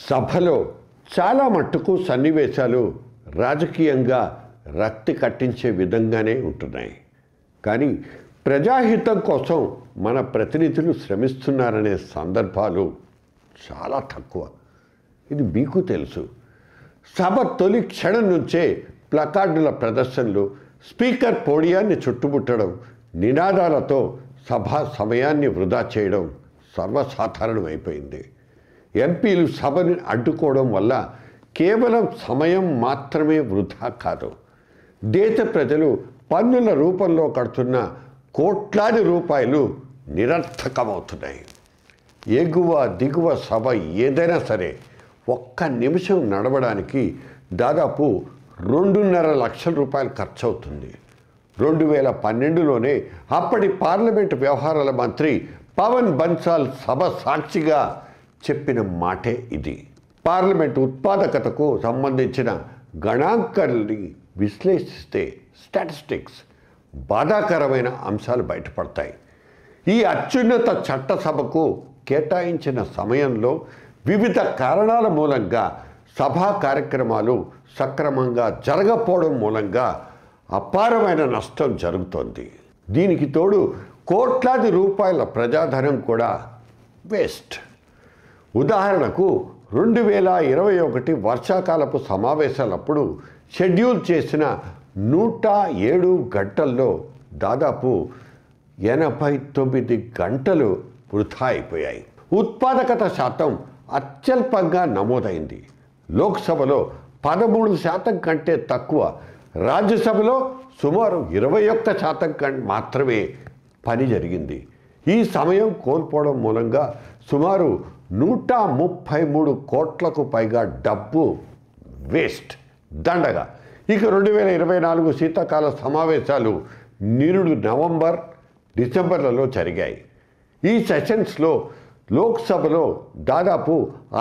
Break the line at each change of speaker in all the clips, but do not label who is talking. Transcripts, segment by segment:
సభలో చాలా మట్టుకు సన్నివేశాలు రాజకీయంగా రక్తి కట్టించే విధంగానే ఉంటున్నాయి. కానీ ప్రజాహితం కోసం మన ప్రతినిధులు శ్రమిస్తున్నారనే సందర్భాలు చాలా తక్కువ. ఇది మీకు తెలుసు. సభ తొలి క్షణం నుంచే ప్లకార్డుల ప్రదర్శనలు, స్పీకర్ పోడియాన్ని చుట్టుముట్టడం, నినాదాలతో సభా సమయాన్ని వృధా చేయడం సర్వసాధారణమైపోయింది. ఎంపీలు సభని అడ్డుకోవడం వల్ల కేవలం సమయం మాత్రమే వృధా కాదు, దేశ ప్రజలు పన్నుల రూపంలో కడుతున్న కోట్లాది రూపాయలు నిరర్థకమవుతున్నాయి. ఎగువ దిగువ సభ ఏదైనా సరే ఒక్క నిమిషం నడవడానికి దాదాపు 2.5 లక్షల రూపాయలు ఖర్చు అవుతుంది. 2012లోనే అప్పటి పార్లమెంటు వ్యవహారాల మంత్రి పవన్ బన్సాల్ సభ సాక్షిగా చెప్పిన మాటే ఇది. పార్లమెంటు ఉత్పాదకతకు సంబంధించిన గణాంకాలని విశ్లేషిస్తే స్టాటిస్టిక్స్ బాధాకరమైన అంశాలు బయటపడతాయి. ఈ అత్యున్నత చట్టసభకు కేటాయించిన సమయంలో వివిధ కారణాల మూలంగా సభా కార్యక్రమాలు సక్రమంగా జరగకపోవడం మూలంగా అపారమైన నష్టం జరుగుతోంది. దీనికి తోడు కోట్లాది రూపాయల ప్రజాధనం కూడా వేస్ట్. ఉదాహరణకు 2021 వర్షాకాలపు సమావేశాలప్పుడు షెడ్యూల్ చేసిన 107 గంటల్లో దాదాపు 89 గంటలు వృధా అయిపోయాయి. ఉత్పాదకత శాతం అత్యల్పంగా నమోదైంది. లోక్సభలో 13% కంటే తక్కువ, రాజ్యసభలో సుమారు 21% మాత్రమే పని జరిగింది. ఈ సమయం కోల్పోవడం మూలంగా సుమారు 133 కోట్లకు పైగా డబ్బు వేస్ట్, దండగా. ఇక 2024 శీతాకాల సమావేశాలు నిరుడు నవంబర్, డిసెంబర్లలో జరిగాయి. ఈ సెషన్స్లో లోక్సభలో దాదాపు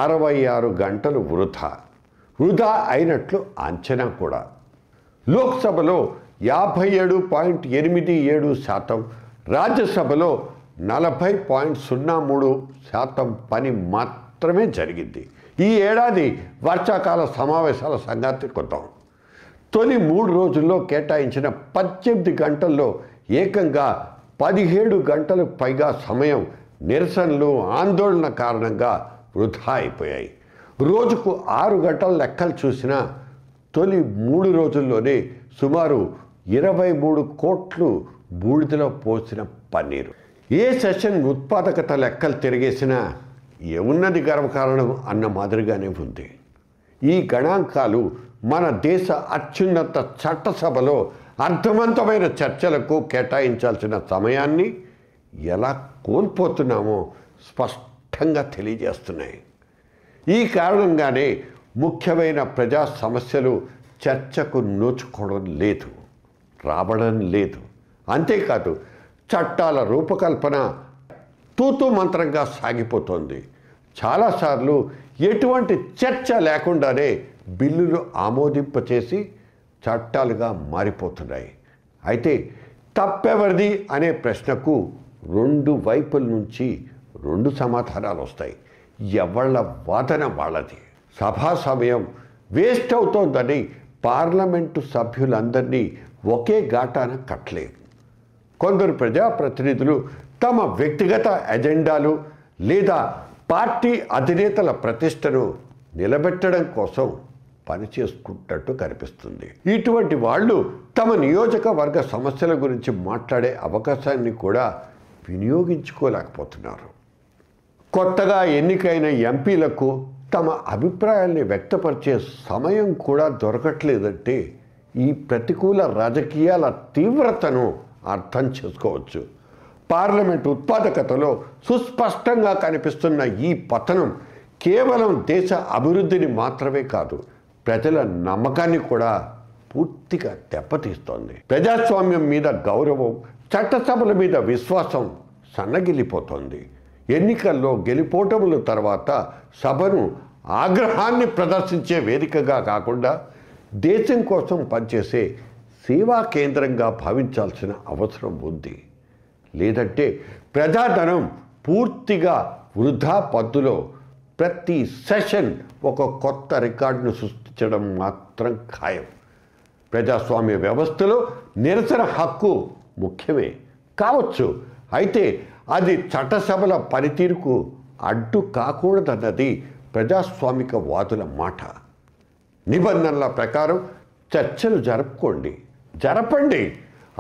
66 గంటలు వృధా అయినట్లు అంచనా కూడా. లోక్సభలో 57.87%, రాజ్యసభలో 40.03% పని మాత్రమే జరిగింది. ఈ ఏడాది వర్షాకాల సమావేశాల సంగతి కొద్దాం. తొలి 3 రోజుల్లో కేటాయించిన 18 గంటల్లో ఏకంగా 17 గంటలకు పైగా సమయం నిరసనలు, ఆందోళన కారణంగా వృధా అయిపోయాయి. రోజుకు 6 గంటల లెక్కలు చూసినా తొలి 3 రోజుల్లోనే సుమారు 23 కోట్లు బూడిదలో పోసిన పన్నీరు. ఏ సెషన్ ఉత్పాదకత లెక్కలు తిరిగేసినా ఏమున్నది గర్వకారణం అన్న మాదిరిగానే ఉంది. ఈ గణాంకాలు మన దేశ అత్యున్నత చట్టసభలో అర్థవంతమైన చర్చలకు కేటాయించాల్సిన సమయాన్ని ఎలా కోల్పోతున్నామో స్పష్టంగా తెలియజేస్తున్నాయి. ఈ కారణంగానే ముఖ్యమైన ప్రజా సమస్యలు చర్చకు నోచుకోవడం లేదు, రావడం లేదు. అంతేకాదు, చట్టాల రూపకల్పన తూతూ మంత్రంగా సాగిపోతోంది. చాలాసార్లు ఎటువంటి చర్చ లేకుండానే బిల్లులు ఆమోదింపచేసి చట్టాలుగా మారిపోతున్నాయి. అయితే తప్పెవరిది అనే ప్రశ్నకు 2 వైపుల నుంచి 2 సమాధానాలు వస్తాయి. ఎవళ్ళ వాదన వాళ్ళది. సభా సమయం వేస్ట్ అవుతోందని పార్లమెంటు సభ్యులందరినీ ఒకే ఘాటాన కట్టలేదు. కొందరు ప్రజాప్రతినిధులు తమ వ్యక్తిగత ఎజెండాలు లేదా పార్టీ అధినేతల ప్రతిష్టను నిలబెట్టడం కోసం పనిచేసుకుంటున్నట్టు కనిపిస్తుంది. ఇటువంటి వాళ్ళు తమ నియోజకవర్గ సమస్యల గురించి మాట్లాడే అవకాశాన్ని కూడా వినియోగించుకోలేకపోతున్నారు. కొత్తగా ఎన్నికైన ఎంపీలకు తమ అభిప్రాయాల్ని వ్యక్తపరిచే సమయం కూడా దొరకట్లేదంటే ఈ ప్రతికూల రాజకీయాల తీవ్రతను అర్థం చేసుకోవచ్చు. పార్లమెంటు ఉత్పాదకతలో సుస్పష్టంగా కనిపిస్తున్న ఈ పతనం కేవలం దేశ అభివృద్ధిని మాత్రమే కాదు, ప్రజల నమ్మకాన్ని కూడా పూర్తిగా దెబ్బతీస్తోంది. ప్రజాస్వామ్యం మీద గౌరవం, చట్టసభల మీద విశ్వాసం సన్నగిల్లిపోతోంది. ఎన్నికల్లో గెలుపోటముల తర్వాత సభను ఆగ్రహాన్ని ప్రదర్శించే వేదికగా కాకుండా దేశం కోసం పనిచేసే సేవా కేంద్రంగా భావించాల్సిన అవసరం ఉంది. లేదంటే ప్రజాధనం పూర్తిగా వృధా పద్దులో ప్రతి సెషన్ ఒక కొత్త రికార్డును సృష్టించడం మాత్రం ఖాయం. ప్రజాస్వామ్య వ్యవస్థలో నిరసన హక్కు ముఖ్యమే కావచ్చు, అయితే అది చట్టసభల పనితీరుకు అడ్డు కాకూడదన్నది ప్రజాస్వామిక వాదుల మాట. నిబంధనల ప్రకారం చర్చలు జరపండి.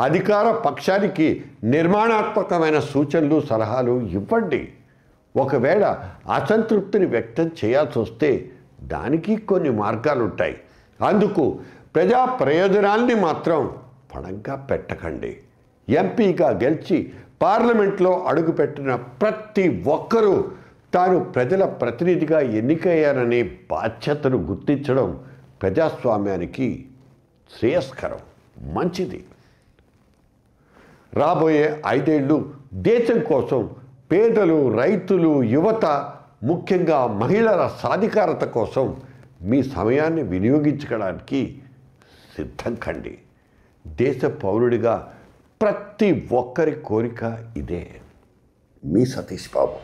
అధికార పక్షానికి నిర్మాణాత్మకమైన సూచనలు సలహాలు ఇవ్వండి. ఒకవేళ అసంతృప్తిని వ్యక్తం చేయాల్సి వస్తే దానికి కొన్ని మార్గాలు ఉంటాయి. అందుకు ప్రజా ప్రయోజనాల్ని మాత్రం పణంగా పెట్టకండి. ఎంపీగా గెలిచి పార్లమెంట్లో అడుగుపెట్టిన ప్రతి ఒక్కరూ తాను ప్రజల ప్రతినిధిగా ఎన్నికయ్యారనే బాధ్యతను గుర్తించడం ప్రజాస్వామ్యానికి శ్రేయస్కరం, మంచిది. రాబోయే 5 ఏళ్ళు దేశం కోసం పేదలు, రైతులు, యువత, ముఖ్యంగా మహిళల సాధికారత కోసం మీ సమయాన్ని వినియోగించుకోవడానికి సిద్ధం కండి. దేశ పౌరుడిగా ప్రతి ఒక్కరి కోరిక ఇదే. మీ సతీష్ బాబు.